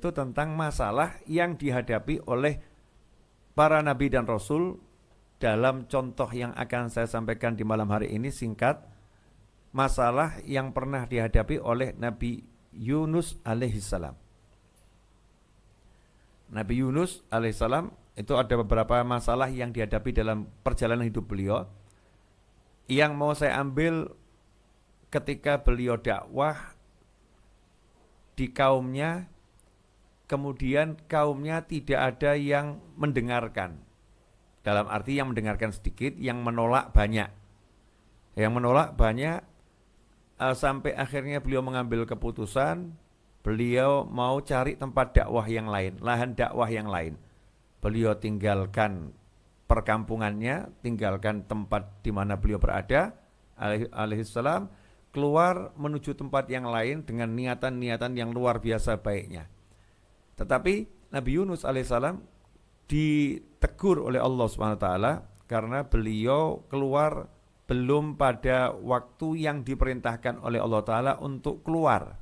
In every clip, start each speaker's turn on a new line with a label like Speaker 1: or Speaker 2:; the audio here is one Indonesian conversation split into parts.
Speaker 1: yaitu tentang masalah yang dihadapi oleh para nabi dan rasul. Dalam contoh yang akan saya sampaikan di malam hari ini singkat, masalah yang pernah dihadapi oleh Nabi Yunus alaihissalam. Nabi Yunus alaihissalam itu ada beberapa masalah yang dihadapi dalam perjalanan hidup beliau. Yang mau saya ambil ketika beliau dakwah di kaumnya, kemudian kaumnya tidak ada yang mendengarkan. Dalam arti yang mendengarkan sedikit, yang menolak banyak. Yang menolak banyak, sampai akhirnya beliau mengambil keputusan, beliau mau cari tempat dakwah yang lain, lahan dakwah yang lain. Beliau tinggalkan perkampungannya, tinggalkan tempat di mana beliau berada, alaihissalam, keluar menuju tempat yang lain dengan niatan-niatan yang luar biasa baiknya. Tetapi Nabi Yunus alaihissalam ditegur oleh Allah SWT karena beliau keluar belum pada waktu yang diperintahkan oleh Allah Ta'ala untuk keluar.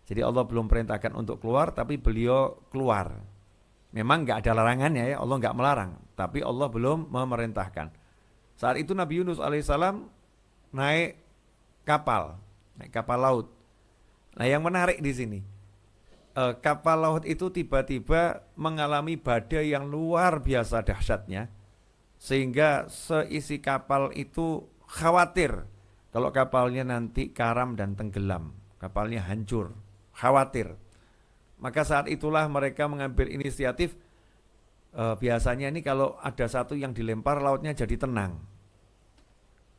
Speaker 1: Jadi Allah belum perintahkan untuk keluar, tapi beliau keluar. Memang nggak ada larangannya ya, Allah nggak melarang, tapi Allah belum memerintahkan. Saat itu Nabi Yunus alaihissalam naik kapal laut. Nah, yang menarik di sini, kapal laut itu tiba-tiba mengalami badai yang luar biasa dahsyatnya, sehingga seisi kapal itu khawatir kalau kapalnya nanti karam dan tenggelam, kapalnya hancur, khawatir. Maka saat itulah mereka mengambil inisiatif. Biasanya ini kalau ada satu yang dilempar, lautnya jadi tenang.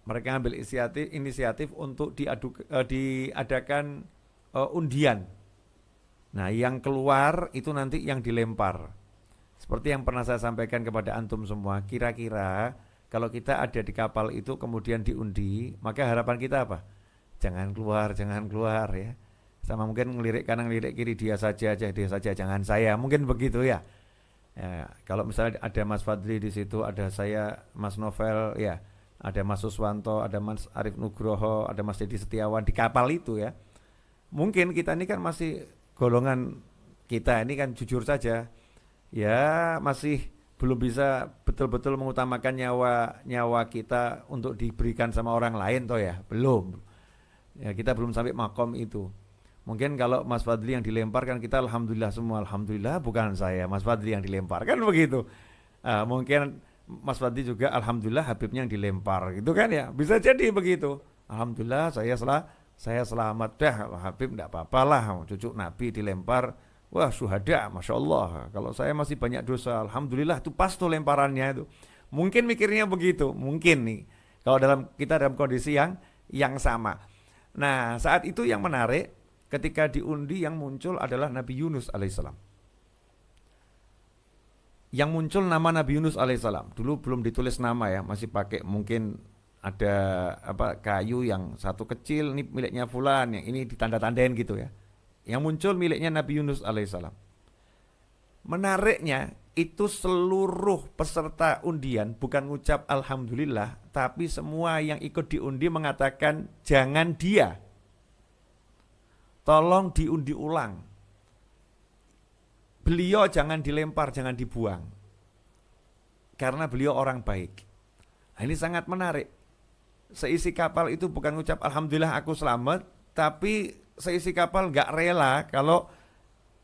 Speaker 1: Mereka ambil inisiatif untuk diadakan undian. Nah, yang keluar itu nanti yang dilempar. Seperti yang pernah saya sampaikan kepada antum semua, kira-kira kalau kita ada di kapal itu kemudian diundi, maka harapan kita apa? Jangan keluar ya. Sama mungkin ngelirik kanan ngelirik kiri, dia saja, jangan saya. Mungkin begitu ya. Ya, kalau misalnya ada Mas Fadli di situ, ada saya, Mas Novel, ya, ada Mas Suswanto, ada Mas Arif Nugroho, ada Mas Dedi Setiawan di kapal itu ya. Mungkin kita ini kan masih golongan kita ini kan jujur saja, ya masih belum bisa betul-betul mengutamakan nyawa kita untuk diberikan sama orang lain toh ya, belum. Ya kita belum sampai makom itu. Mungkin kalau Mas Fadli yang dilempar kan kita alhamdulillah semua, alhamdulillah bukan saya, Mas Fadli yang dilempar kan begitu. Mungkin Mas Fadli juga alhamdulillah Habibnya yang dilempar gitu kan ya, bisa jadi begitu. Alhamdulillah saya selamat dah, Habib enggak apa-apalah, cucu Nabi dilempar, wah syuhada, Masya Allah. Kalau saya masih banyak dosa, alhamdulillah itu pas tuh lemparannya itu. Mungkin mikirnya begitu, mungkin nih. Kalau kita dalam kondisi yang sama. Nah saat itu yang menarik, ketika diundi yang muncul adalah Nabi Yunus alaihissalam. Yang muncul nama Nabi Yunus alaihissalam. Dulu belum ditulis nama ya, masih pakai mungkin ada kayu yang satu kecil, ini miliknya fulan, yang ini ditanda-tandain gitu ya. Yang muncul miliknya Nabi Yunus alaihissalam. Menariknya itu seluruh peserta undian bukan ngucap alhamdulillah, tapi semua yang ikut diundi mengatakan jangan dia. Tolong diundi ulang. Beliau jangan dilempar, jangan dibuang. Karena beliau orang baik. Nah, ini sangat menarik. Seisi kapal itu bukan ngucap alhamdulillah aku selamat, tapi seisi kapal gak rela kalau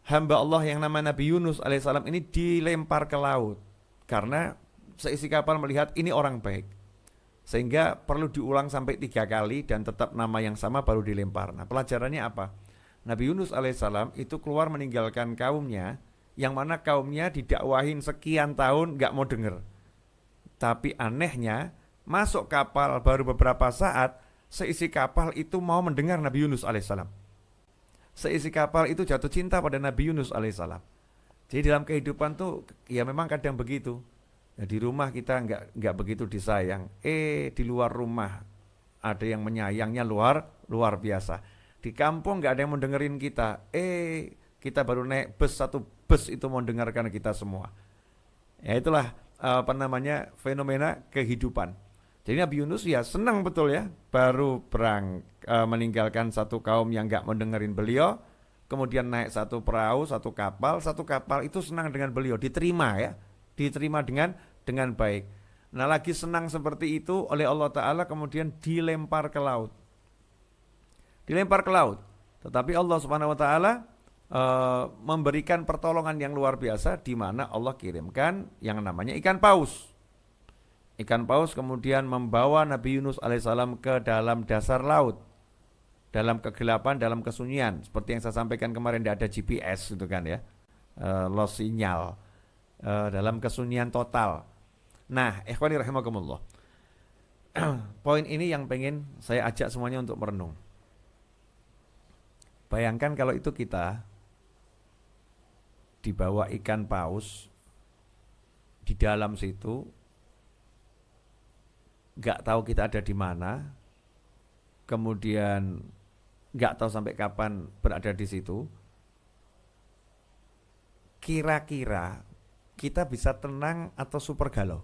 Speaker 1: hamba Allah yang nama Nabi Yunus alaihissalam ini dilempar ke laut. Karena seisi kapal melihat ini orang baik. Sehingga perlu diulang sampai 3 kali dan tetap nama yang sama baru dilempar. Nah pelajarannya apa? Nabi Yunus alaihissalam itu keluar meninggalkan kaumnya, yang mana kaumnya didakwahin sekian tahun gak mau denger. Tapi anehnya masuk kapal baru beberapa saat, seisi kapal itu mau mendengar Nabi Yunus alaihissalam. Seisi kapal itu jatuh cinta pada Nabi Yunus alaihissalam. Jadi dalam kehidupan tuh ya memang kadang begitu. Ya, di rumah kita nggak begitu disayang. Di luar rumah ada yang menyayangnya luar biasa. Di kampung nggak ada yang mau dengerin kita. Kita baru naik satu bus itu mau dengarkan kita semua. Ya itulah fenomena kehidupan. Jadi Nabi Yunus ya senang betul ya, baru meninggalkan satu kaum yang nggak mendengarin beliau, kemudian naik satu perahu, satu kapal itu senang dengan beliau, diterima ya, diterima dengan baik. Nah lagi senang seperti itu oleh Allah Ta'ala kemudian dilempar ke laut. Dilempar ke laut. Tetapi Allah Subhanahu Wa Ta'ala memberikan pertolongan yang luar biasa di mana Allah kirimkan yang namanya ikan paus. Ikan paus kemudian membawa Nabi Yunus alaihissalam ke dalam dasar laut. Dalam kegelapan, dalam kesunyian. Seperti yang saya sampaikan kemarin, tidak ada GPS itu kan ya. Lost sinyal. Dalam kesunyian total. Nah, ikhwani rahimakumullah. Poin ini yang pengen saya ajak semuanya untuk merenung. Bayangkan kalau itu kita dibawa ikan paus di dalam situ, nggak tahu kita ada di mana, kemudian nggak tahu sampai kapan berada di situ. Kira-kira kita bisa tenang atau super galau?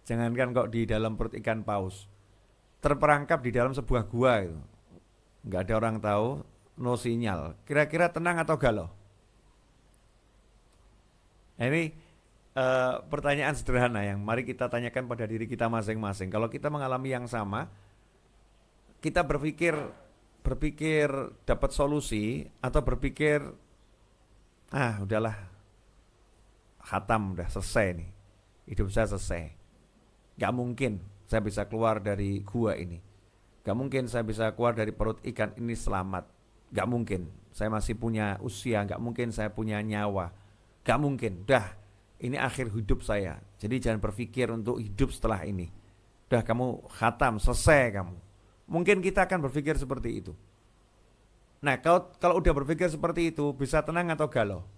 Speaker 1: Jangankan kok di dalam perut ikan paus, terperangkap di dalam sebuah gua itu, nggak ada orang tahu, no sinyal. Kira-kira tenang atau galau? Nah, ini pertanyaan sederhana yang mari kita tanyakan pada diri kita masing-masing. Kalau kita mengalami yang sama, kita berpikir dapat solusi atau berpikir udahlah, khatam, udah selesai nih, hidup saya selesai, gak mungkin saya bisa keluar dari gua ini, gak mungkin saya bisa keluar dari perut ikan ini selamat, gak mungkin saya masih punya usia, gak mungkin saya punya nyawa, gak mungkin, dah ini akhir hidup saya. Jadi jangan berpikir untuk hidup setelah ini. Udah kamu khatam, selesai kamu. Mungkin kita akan berpikir seperti itu. Nah, kalau udah berpikir seperti itu, bisa tenang atau galau?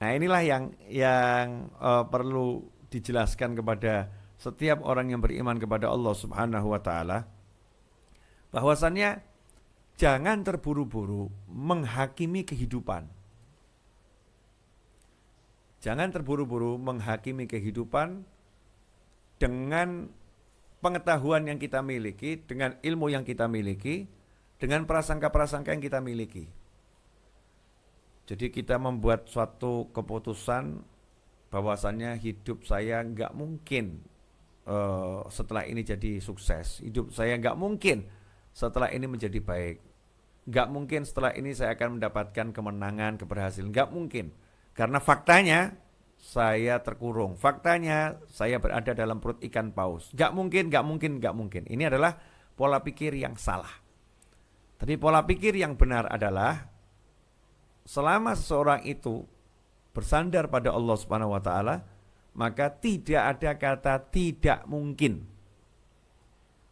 Speaker 1: Nah, inilah yang perlu dijelaskan kepada setiap orang yang beriman kepada Allah Subhanahu wa taala. Bahwasannya jangan terburu-buru menghakimi kehidupan. Jangan terburu-buru menghakimi kehidupan dengan pengetahuan yang kita miliki, dengan ilmu yang kita miliki, dengan prasangka-prasangka yang kita miliki. Jadi kita membuat suatu keputusan bahwasannya hidup saya nggak mungkin setelah ini jadi sukses. Hidup saya nggak mungkin setelah ini menjadi baik. Nggak mungkin setelah ini saya akan mendapatkan kemenangan, keberhasilan. Nggak mungkin. Karena faktanya saya terkurung. Faktanya saya berada dalam perut ikan paus. Gak mungkin. Ini adalah pola pikir yang salah. Tapi pola pikir yang benar adalah selama seseorang itu bersandar pada Allah Subhanahu wa taala, maka tidak ada kata tidak mungkin.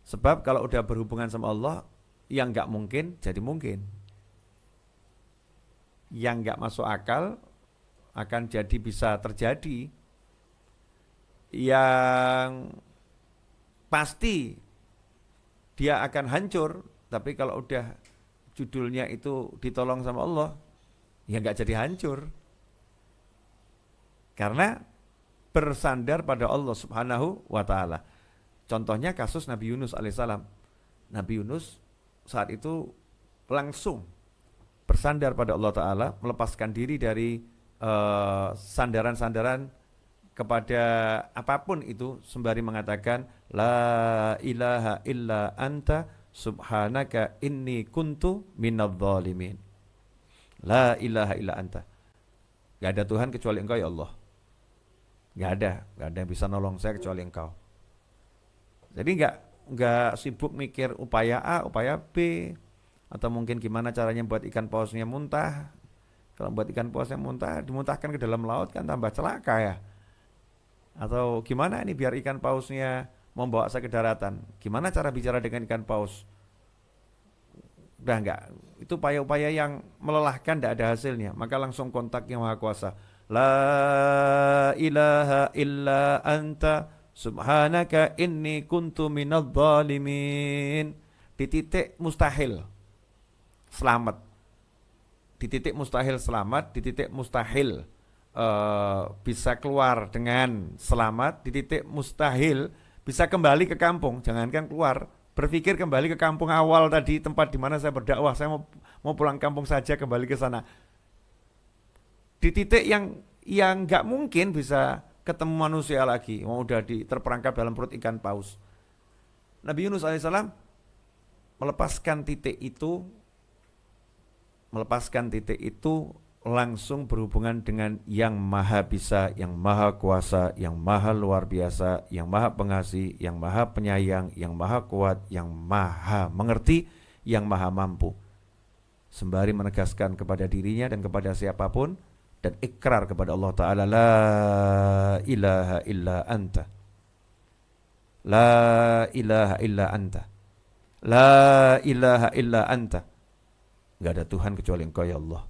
Speaker 1: Sebab kalau udah berhubungan sama Allah, yang gak mungkin jadi mungkin. Yang gak masuk akal akan jadi bisa terjadi. Yang pasti dia akan hancur. Tapi kalau udah judulnya itu ditolong sama Allah, ya gak jadi hancur. Karena bersandar pada Allah Subhanahu wa ta'ala. Contohnya kasus Nabi Yunus alaihissalam. Nabi Yunus saat itu langsung bersandar pada Allah Ta'ala, melepaskan diri dari sandaran-sandaran kepada apapun itu, sembari mengatakan la ilaha illa anta subhanaka inni kuntu minadh dhalimin. La ilaha illa anta, gak ada Tuhan kecuali Engkau ya Allah. Gak ada yang bisa nolong saya kecuali Engkau. Jadi gak sibuk mikir upaya A, upaya B, atau mungkin gimana caranya buat ikan pausnya muntah. Kalau buat ikan pausnya muntah, dimuntahkan ke dalam laut kan tambah celaka ya. Atau gimana ini biar ikan pausnya membawa saya ke daratan. Gimana cara bicara dengan ikan paus? Udah enggak. Itu upaya-upaya yang melelahkan, tidak ada hasilnya. Maka langsung kontak Yang Maha Kuasa. La ilaha illa anta subhanaka inni kuntu minadh dhalimin. Di titik mustahil selamat. Di titik mustahil selamat, di titik mustahil bisa keluar dengan selamat, di titik mustahil bisa kembali ke kampung, jangankan keluar, berpikir kembali ke kampung awal tadi, tempat di mana saya berdakwah, saya mau pulang kampung saja, kembali ke sana. Di titik yang nggak mungkin bisa ketemu manusia lagi, mau udah terperangkap dalam perut ikan paus. Nabi Yunus alaihissalam melepaskan titik itu langsung berhubungan dengan yang maha bisa, yang maha kuasa, yang maha luar biasa, yang maha pengasih, yang maha penyayang, yang maha kuat, yang maha mengerti, yang maha mampu. Sembari menegaskan kepada dirinya dan kepada siapapun, dan ikrar kepada Allah Ta'ala, la ilaha illa anta, la ilaha illa anta, la ilaha illa anta. Gak ada Tuhan kecuali Engkau ya Allah.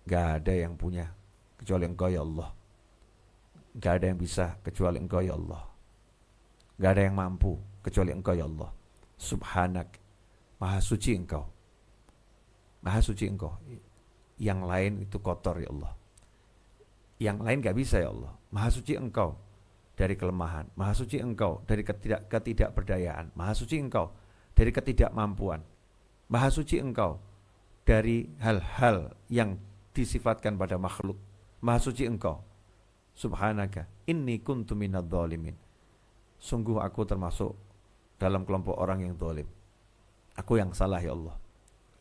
Speaker 1: Gak ada yang punya kecuali Engkau ya Allah. Gak ada yang bisa kecuali Engkau ya Allah. Gak ada yang mampu kecuali Engkau ya Allah. Subhanak, maha suci Engkau. Maha suci Engkau. Yang lain itu kotor ya Allah. Yang lain gak bisa ya Allah. Maha suci Engkau dari kelemahan. Maha suci Engkau dari ketidakberdayaan. Maha suci Engkau dari ketidakmampuan. Maha suci Engkau dari hal-hal yang disifatkan pada makhluk. Maha suci Engkau. Subhanaka inni kuntu minadz dzalimin. Sungguh aku termasuk dalam kelompok orang yang zalim. Aku yang salah ya Allah.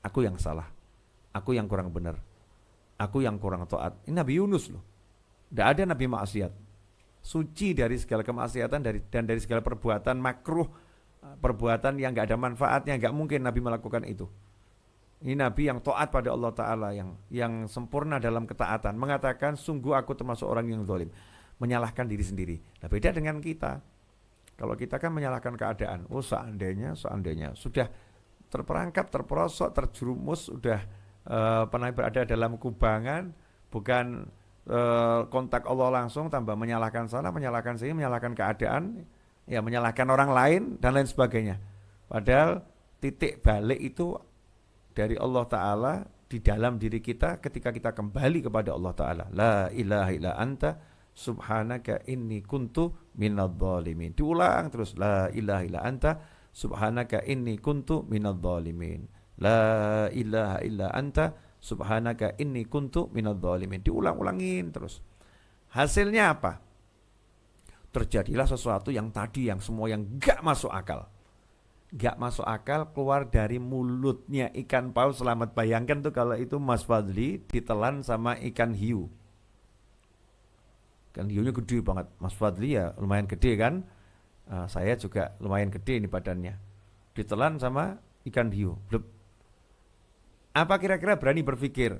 Speaker 1: Aku yang salah. Aku yang kurang benar. Aku yang kurang taat. Ini Nabi Yunus loh. Tidak ada nabi maksiat. Suci dari segala kemaksiatan dan dari segala perbuatan makruh, perbuatan yang enggak ada manfaatnya, enggak mungkin Nabi melakukan itu. Ini Nabi yang taat pada Allah Ta'ala, yang sempurna dalam ketaatan. Mengatakan, sungguh aku termasuk orang yang zalim. Menyalahkan diri sendiri. Nah beda dengan kita. Kalau kita kan menyalahkan keadaan. Oh seandainya. Sudah terperangkap, terperosok, terjerumus. Sudah pernah berada dalam kubangan. Bukan kontak Allah langsung. Tambah menyalahkan sana, menyalahkan sini, menyalahkan keadaan. Ya menyalahkan orang lain dan lain sebagainya. Padahal titik balik itu dari Allah Ta'ala di dalam diri kita ketika kita kembali kepada Allah Ta'ala. La ilaha illa anta subhanaka inni kuntu minadz dzalimin. Diulang terus. La ilaha illa anta subhanaka inni kuntu minadz dzalimin. La ilaha illa anta subhanaka inni kuntu minadz dzalimin. Diulang-ulangin terus. Hasilnya apa? Terjadilah sesuatu yang tadi, yang semua yang gak masuk akal. Gak masuk akal keluar dari mulutnya ikan paus. Selamat, bayangkan tuh kalau itu Mas Fadli ditelan sama ikan hiu. Ikan hiunya gede banget. Mas Fadli ya lumayan gede kan. Saya juga lumayan gede ini badannya. Ditelan sama ikan hiu. Blep. Apa kira-kira berani berpikir,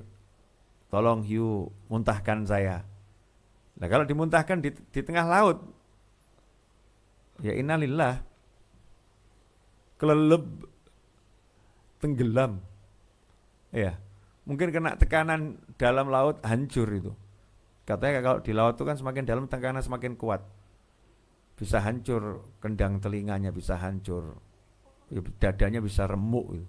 Speaker 1: tolong hiu muntahkan saya. Nah kalau dimuntahkan di tengah laut, ya innalillah, kelelep, tenggelam. Ya, mungkin kena tekanan dalam laut, hancur itu. Katanya kalau di laut itu kan semakin dalam tekanan semakin kuat. Bisa hancur kendang telinganya, bisa hancur, ya, dadanya bisa remuk itu.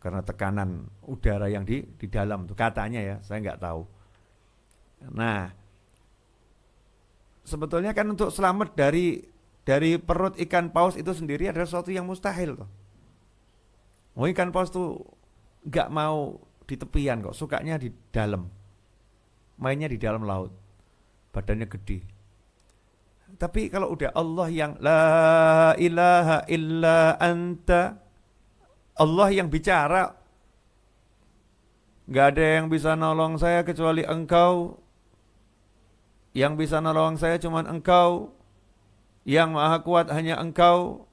Speaker 1: Karena tekanan udara yang di dalam itu katanya ya, saya nggak tahu. Nah, sebetulnya kan untuk selamat dari perut ikan paus itu sendiri adalah sesuatu yang mustahil toh. Oh, ikan paus tuh nggak mau di tepian kok, sukanya di dalam, mainnya di dalam laut, badannya gede. Tapi kalau udah Allah yang la ilaha illa anta, Allah yang bicara, nggak ada yang bisa nolong saya kecuali Engkau. Yang bisa nolong saya cuma Engkau. Yang maha kuat hanya Engkau.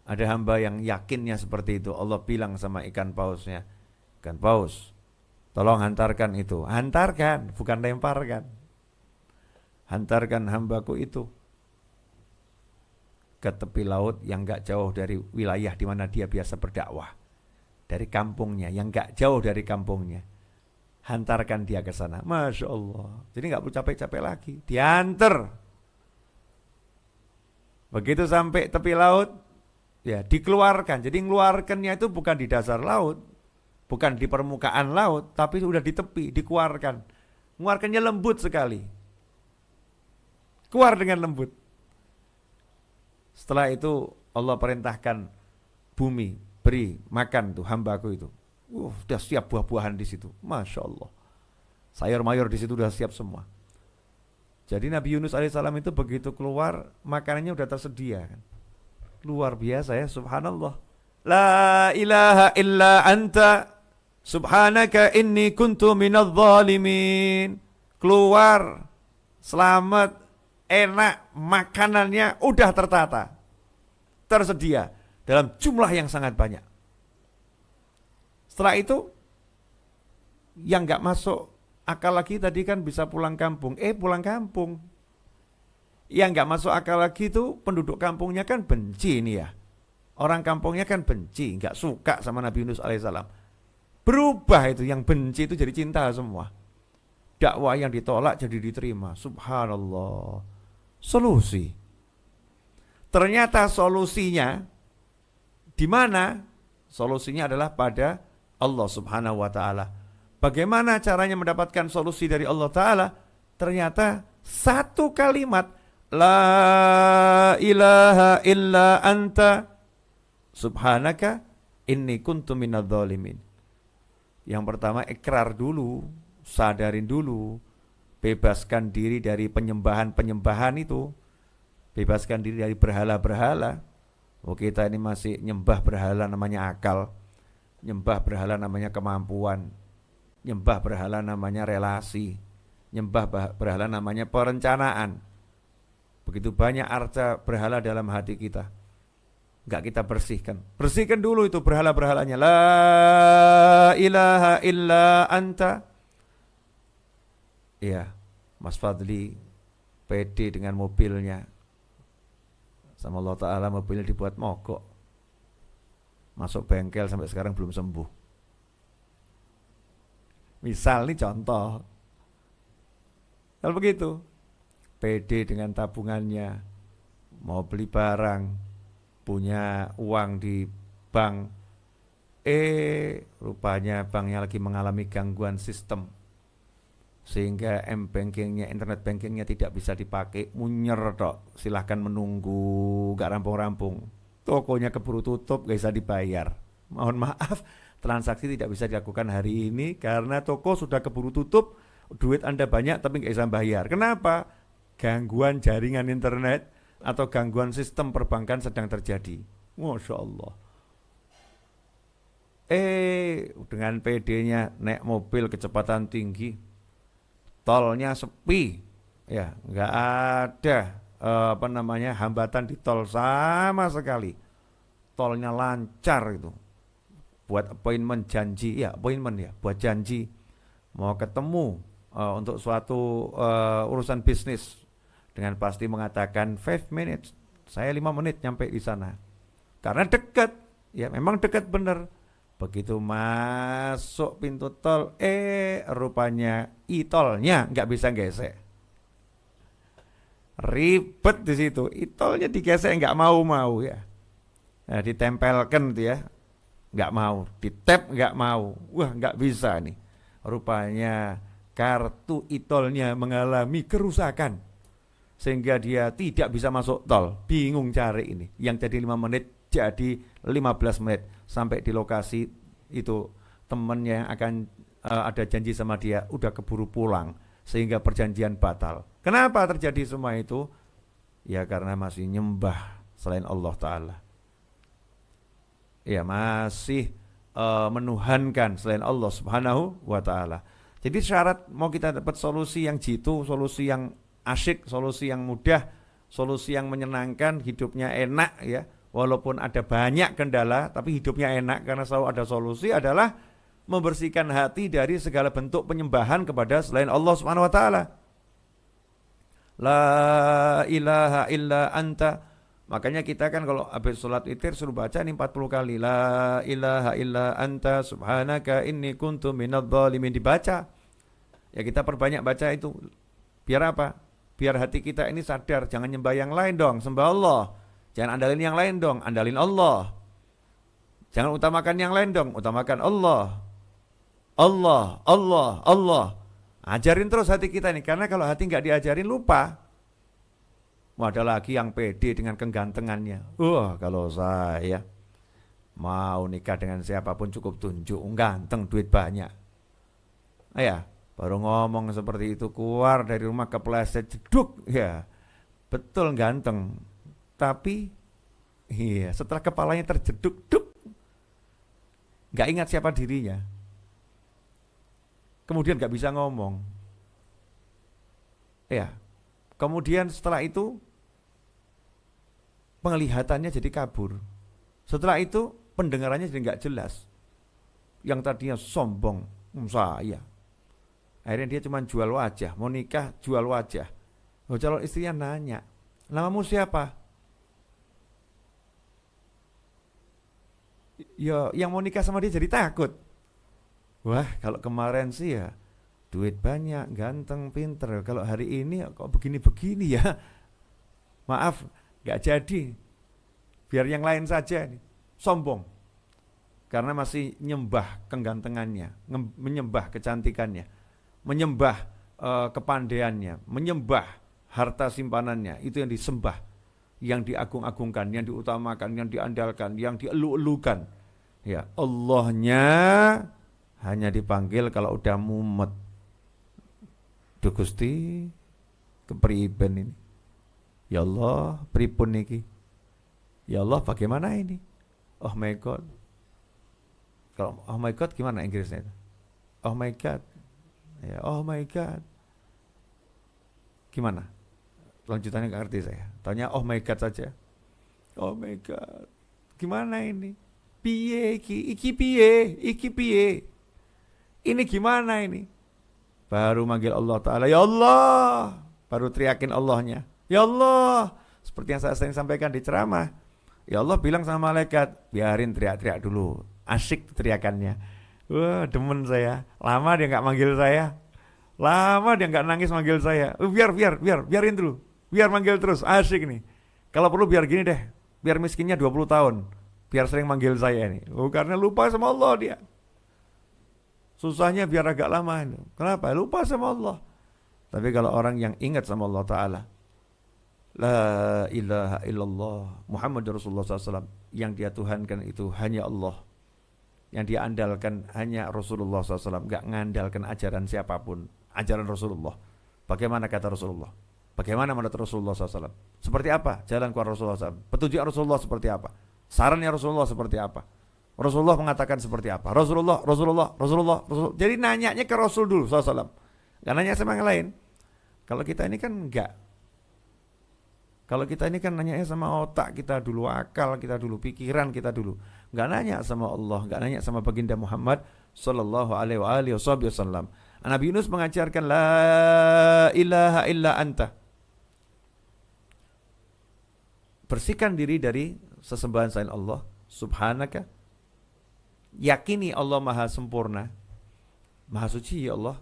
Speaker 1: Ada hamba yang yakinnya seperti itu. Allah bilang sama ikan pausnya, ikan paus, tolong hantarkan itu. Hantarkan, bukan lemparkan. Hantarkan hambaku itu ke tepi laut yang gak jauh dari wilayah di mana dia biasa berdakwah. Dari kampungnya, yang gak jauh dari kampungnya. Hantarkan dia ke sana. Masya Allah. Jadi gak perlu capek-capek lagi. Diantar. Begitu sampai tepi laut, ya dikeluarkan. Jadi ngeluarkannya itu bukan di dasar laut, bukan di permukaan laut, tapi sudah di tepi, dikeluarkan. Mengeluarkannya lembut sekali. Keluar dengan lembut. Setelah itu Allah perintahkan bumi, beri makan tuh hambaku itu. Udah siap buah-buahan di situ. Masya Allah. Sayur mayur di situ udah siap semua. Jadi Nabi Yunus alaihissalam itu begitu keluar, makanannya udah tersedia kan. Luar biasa ya, subhanallah. La ilaha illa anta subhanaka inni kuntu minadh dhalimin. Keluar, selamat, enak, makanannya udah tertata, tersedia dalam jumlah yang sangat banyak. Setelah itu, yang gak masuk akal lagi tadi kan bisa pulang kampung. Pulang kampung. Yang gak masuk akal lagi itu penduduk kampungnya kan benci nih ya. Orang kampungnya kan benci, gak suka sama Nabi Yunus alaihissalam. Berubah itu, yang benci itu jadi cinta semua. Dakwah yang ditolak jadi diterima. Subhanallah. Solusi. Ternyata solusinya di mana? Solusinya adalah pada Allah Subhanahu wa taala. Bagaimana caranya mendapatkan solusi dari Allah taala? Ternyata satu kalimat, la ilaha illa anta subhanaka inni kuntu minadh dhalimin. Yang pertama ikrar dulu, sadarin dulu, bebaskan diri dari penyembahan-penyembahan itu, bebaskan diri dari berhala-berhala. Kita ini masih nyembah berhala namanya akal, nyembah berhala namanya kemampuan, nyembah berhala namanya relasi, nyembah berhala namanya perencanaan. Begitu banyak arca berhala dalam hati kita, enggak kita bersihkan. Bersihkan dulu itu berhala-berhalanya. La ilaha illa anta. Ya, Mas Fadli pede dengan mobilnya. Sama Allah Ta'ala mobilnya dibuat mogok. Masuk bengkel sampai sekarang belum sembuh. Misal nih contoh. Kalau begitu, pede dengan tabungannya, mau beli barang, punya uang di bank, rupanya banknya lagi mengalami gangguan sistem, sehingga m-bankingnya, internet bankingnya tidak bisa dipakai, munyer tok, silahkan menunggu, gak rampung-rampung, tokonya keburu tutup, gak bisa dibayar, mohon maaf, transaksi tidak bisa dilakukan hari ini karena toko sudah keburu tutup, duit Anda banyak tapi gak bisa bayar. Kenapa? Gangguan jaringan internet atau gangguan sistem perbankan sedang terjadi. Masya Allah. Dengan PD-nya naik mobil kecepatan tinggi, tolnya sepi, ya nggak ada hambatan di tol sama sekali, tolnya lancar itu, buat appointment janji, buat janji mau ketemu untuk suatu urusan bisnis, dengan pasti mengatakan 5 minutes, saya 5 menit nyampe di sana, karena dekat, ya memang dekat bener. Begitu masuk pintu tol, rupanya e-tolnya nggak bisa gesek. Ribet di situ, e-tolnya digesek nggak mau ya. Nah, ditempelkan tuh ya, nggak mau, ditap nggak mau, wah nggak bisa nih. Rupanya kartu e-tolnya mengalami kerusakan, sehingga dia tidak bisa masuk tol. Bingung cari ini, yang jadi 5 menit jadi 15 menit sampai di lokasi itu. Temennya yang akan ada janji sama dia udah keburu pulang, sehingga perjanjian batal. Kenapa terjadi semua itu? Ya karena masih nyembah selain Allah Ta'ala, ya masih menuhankan selain Allah Subhanahu wa Ta'ala. Jadi syarat mau kita dapat solusi yang jitu, solusi yang asyik, solusi yang mudah, solusi yang menyenangkan, hidupnya enak ya, walaupun ada banyak kendala, tapi hidupnya enak karena selalu ada solusi, adalah membersihkan hati dari segala bentuk penyembahan kepada selain Allah Subhanahu wa Ta'ala. La ilaha illa anta. Makanya kita kan kalau habis sholat witir suruh baca ini 40 kali. La ilaha illa anta subhanaka inni kuntu minadh dhalimin, dibaca. Ya kita perbanyak baca itu. Biar apa? Biar hati kita ini sadar, jangan nyembah yang lain dong, sembah Allah. Jangan andalin yang lain dong, andalin Allah. Jangan utamakan yang lain dong, utamakan Allah. Allah, Allah, Allah. Ajarin terus hati kita nih, karena kalau hati nggak diajarin lupa. Ada lagi yang pede dengan kegantengannya. Kalau saya mau nikah dengan siapapun cukup tunjuk, ganteng, duit banyak. Baru ngomong seperti itu, keluar dari rumah kepleset, jeduk, ya betul ganteng. Tapi setelah kepalanya terjeduk, duk, gak ingat siapa dirinya. Kemudian gak bisa ngomong. Kemudian setelah itu penglihatannya jadi kabur. Setelah itu pendengarannya jadi gak jelas. Yang tadinya sombong, saya. Akhirnya dia cuma jual wajah, mau nikah jual wajah. Calon istrinya nanya, namamu siapa? Ya, yang mau nikah sama dia jadi takut. Wah, kalau kemarin sih ya duit banyak, ganteng, pinter. Kalau hari ini kok begini-begini ya. Maaf, gak jadi. Biar yang lain saja nih. Sombong. Karena masih nyembah kegantengannya, menyembah kecantikannya, menyembah kepandaiannya, menyembah harta simpanannya. Itu yang disembah, yang diagung-agungkan, yang diutamakan, yang diandalkan, yang dielu-elukan. Ya, Allahnya hanya dipanggil kalau udah mumet. Duh Gusti, kepriben ini. Ya Allah, pripun niki? Ya Allah, bagaimana ini? Oh my God. Kalau oh my God gimana Inggrisnya itu? Oh my God. Ya, oh my God. Gimana? Lanjutannya nggak ngerti saya. Tanya oh my God saja. Oh my God. Gimana ini? Piye iki piye? Iki piye? Ini gimana ini? Baru manggil Allah Ta'ala, ya Allah. Baru teriakin Allahnya, ya Allah. Seperti yang saya sering sampaikan di ceramah. Ya Allah bilang sama malaikat, biarin teriak-teriak dulu. Asyik teriakannya. Wah, demen saya. Lama dia gak manggil saya. Lama dia gak nangis manggil saya. Biarin dulu. Biar manggil terus, asyik nih. Kalau perlu biar gini deh. Biar miskinnya 20 tahun. Biar sering manggil saya nih. Karena lupa sama Allah dia. Susahnya biar agak lama. Kenapa? Lupa sama Allah. Tapi kalau orang yang ingat sama Allah Ta'ala, la ilaha illallah Muhammad Rasulullah SAW, yang dia tuhankan itu hanya Allah, yang dia andalkan hanya Rasulullah SAW, gak ngandalkan ajaran siapapun, ajaran Rasulullah. Bagaimana kata Rasulullah? Bagaimana menurut Rasulullah SAW? Seperti apa jalan keluar Rasulullah SAW? Petunjuk Rasulullah seperti apa? Sarannya Rasulullah seperti apa? Rasulullah mengatakan seperti apa? Rasulullah. Jadi nanyanya ke Rasul dulu SAW. Gak nanya sama yang lain. Kalau kita ini kan enggak. Kalau kita ini kan nanya sama otak kita dulu, akal kita dulu, pikiran kita dulu. Enggak nanya sama Allah, enggak nanya sama baginda Muhammad sallallahu alaihi wasallam. Nabi Yunus mengajarkan la ilaha illa anta. Bersihkan diri dari sesembahan selain Allah, subhanaka. Yakini Allah maha sempurna, maha suci ya Allah,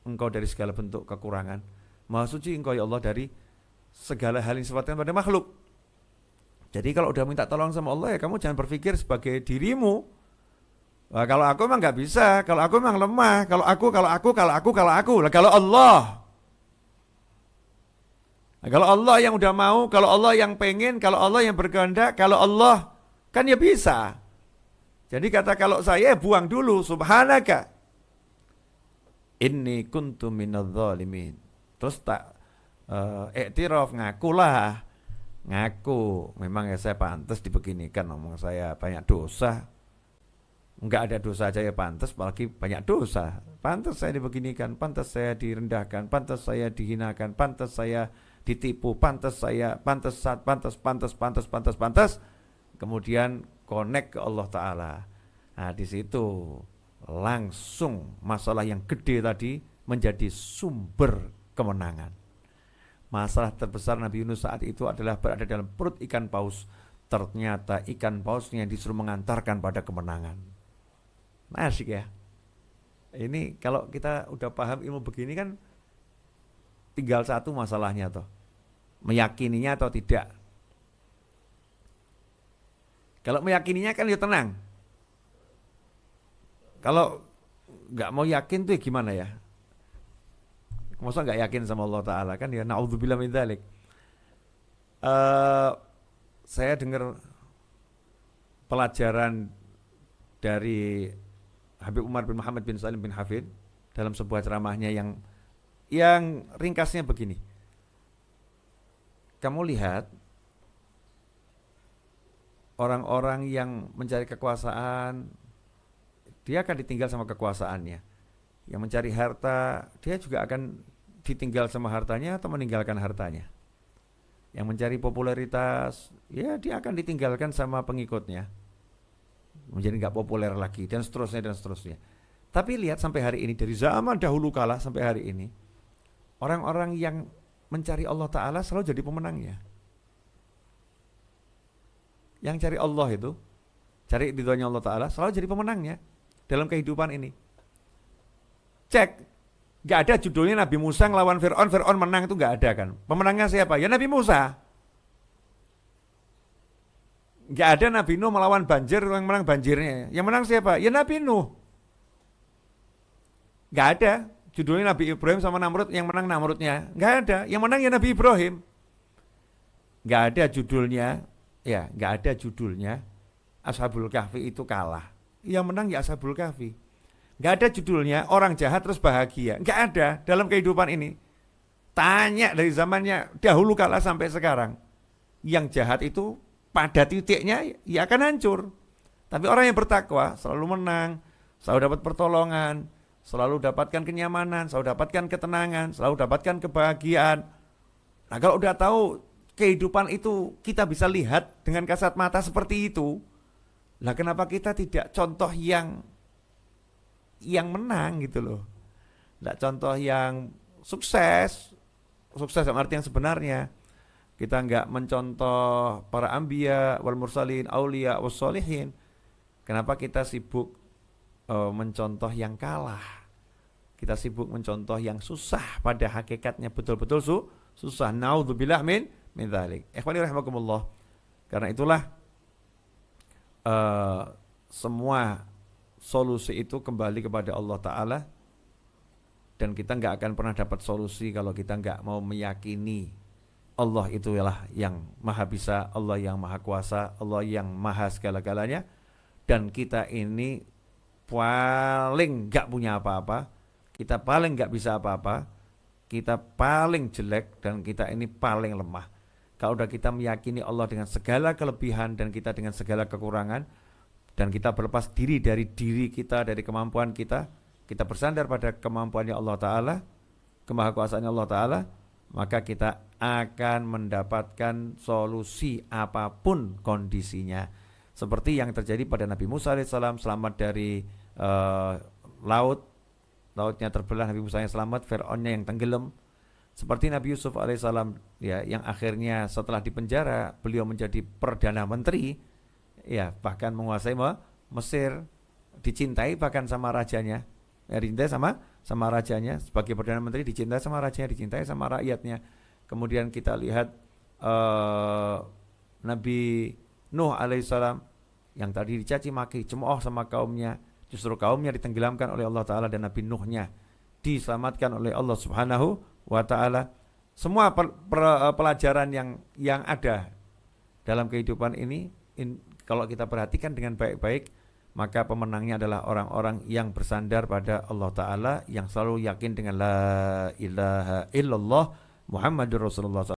Speaker 1: engkau dari segala bentuk kekurangan. Maha suci engkau ya Allah dari segala hal yang sifatnya pada makhluk. Jadi kalau udah minta tolong sama Allah ya kamu jangan berpikir sebagai dirimu. Wah, kalau aku memang gak bisa, kalau aku memang lemah, kalau aku. Lah kalau Allah. Nah, kalau Allah yang udah mau, kalau Allah yang pengen, kalau Allah yang berkehendak, kalau Allah kan ya bisa. Jadi kata kalau saya buang dulu, subhanaka inni kuntu minadz zalimin. Terus tak iktiraf, ngaku memang ya saya pantas dibeginikan, ngomong saya banyak dosa. Enggak ada dosa aja ya pantas, apalagi banyak dosa. Pantas saya dibeginikan, pantas saya direndahkan, pantas saya dihinakan, pantas saya ditipu, pantas. Kemudian connect ke Allah Ta'ala. Nah di situ langsung masalah yang gede tadi menjadi sumber kemenangan. Masalah terbesar Nabi Yunus saat itu adalah berada dalam perut ikan paus. Ternyata ikan pausnya disuruh mengantarkan pada kemenangan. Asik ya. Ini kalau kita udah paham ilmu begini kan tinggal satu masalahnya toh. Meyakininya atau tidak. Kalau meyakininya kan ya tenang. Kalau nggak mau yakin tuh gimana ya? Masa nggak yakin sama Allah Ta'ala kan ya na'udzubillah min dzalik. Eh, saya dengar pelajaran dari Habib Umar bin Muhammad bin Salim bin Hafid dalam sebuah ceramahnya yang ringkasnya begini. Kamu lihat orang-orang yang mencari kekuasaan, dia akan ditinggal sama kekuasaannya. Yang mencari harta, dia juga akan ditinggal sama hartanya atau meninggalkan hartanya. Yang mencari popularitas, ya dia akan ditinggalkan sama pengikutnya. Menjadi nggak populer lagi, dan seterusnya, dan seterusnya. Tapi lihat sampai hari ini, dari zaman dahulu kala sampai hari ini, orang-orang yang mencari Allah Ta'ala selalu jadi pemenangnya. Yang cari Allah itu, cari ridhonya Allah Ta'ala, selalu jadi pemenangnya dalam kehidupan ini. Cek, gak ada judulnya Nabi Musa ngelawan Fir'aun, Fir'aun menang, itu gak ada kan. Pemenangnya siapa? Ya Nabi Musa. Gak ada Nabi Nuh melawan banjir, yang menang banjirnya. Yang menang siapa? Ya Nabi Nuh. Gak ada judulnya Nabi Ibrahim sama Namrud, yang menang Namrudnya. Gak ada, yang menang ya Nabi Ibrahim. Gak ada judulnya, ya gak ada judulnya Ashabul Kahfi itu kalah. Yang menang ya Ashabul Kahfi. Gak ada judulnya orang jahat terus bahagia. Gak ada dalam kehidupan ini. Tanya dari zamannya dahulu kala sampai sekarang. Yang jahat itu pada titiknya ya akan hancur. Tapi orang yang bertakwa selalu menang, selalu dapat pertolongan, selalu dapatkan kenyamanan, selalu dapatkan ketenangan, selalu dapatkan kebahagiaan. Nah kalau udah tahu kehidupan itu kita bisa lihat dengan kasat mata seperti itu, lah kenapa kita tidak contoh yang menang gitu loh. Tidak contoh yang sukses dalam arti yang sebenarnya. Kita enggak mencontoh para anbiya wal mursalin, aulia was solihin. Kenapa kita sibuk mencontoh yang kalah? Kita sibuk mencontoh yang susah, pada hakikatnya betul-betul susah. Naudzubillah min dzalik. Ikhwani rahimakumullah. Karena itulah semua solusi itu kembali kepada Allah Ta'ala. Dan kita enggak akan pernah dapat solusi kalau kita enggak mau meyakini Allah itulah yang maha bisa, Allah yang maha kuasa, Allah yang maha segala-galanya. Dan kita ini paling gak punya apa-apa, kita paling gak bisa apa-apa, kita paling jelek, dan kita ini paling lemah. Kalau udah kita meyakini Allah dengan segala kelebihan dan kita dengan segala kekurangan, dan kita berlepas diri dari diri kita, dari kemampuan kita, kita bersandar pada kemampuannya Allah Ta'ala, kemahakuasaannya Allah Ta'ala, maka kita akan mendapatkan solusi apapun kondisinya. Seperti yang terjadi pada Nabi Musa alaihissalam, selamat dari lautnya terbelah, Nabi Musa yang selamat, Fir'aunnya yang tenggelam. Seperti Nabi Yusuf alaihissalam, ya, yang akhirnya setelah dipenjara beliau menjadi perdana menteri, ya, bahkan menguasai Mesir, dicintai bahkan sama rajanya, ya, dicintai sama rajanya, sebagai perdana menteri dicintai sama rajanya, dicintai sama rakyatnya. Kemudian kita lihat Nabi Nuh alaihissalam yang tadi dicaci maki, cemooh sama kaumnya, justru kaumnya ditenggelamkan oleh Allah Ta'ala, dan Nabi Nuhnya diselamatkan oleh Allah Subhanahu wa Ta'ala. Semua pelajaran yang ada dalam kehidupan ini, kalau kita perhatikan dengan baik-baik, maka pemenangnya adalah orang-orang yang bersandar pada Allah Ta'ala, yang selalu yakin dengan la ilaha illallah Muhammadur Rasulullah